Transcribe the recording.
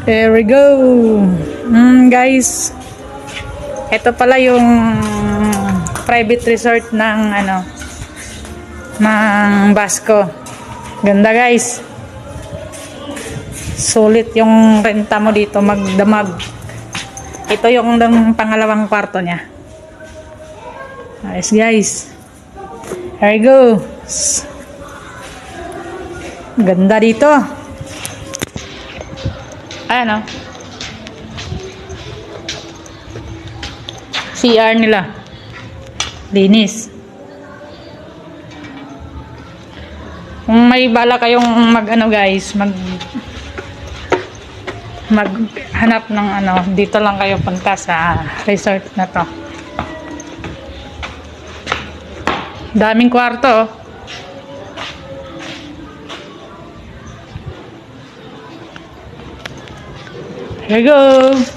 There we go. Guys, ito pala yung private resort ng ng Basco. Ganda guys. Sulit yung renta mo dito, magdamag. Ito yung pangalawang kwarto niya. Nice guys. There we go. Ganda dito. Ayan o. CR nila. Linis. Kung may bala kayong guys, maghanap ng dito lang kayo punta sa resort na to. Daming kwarto. Here we go.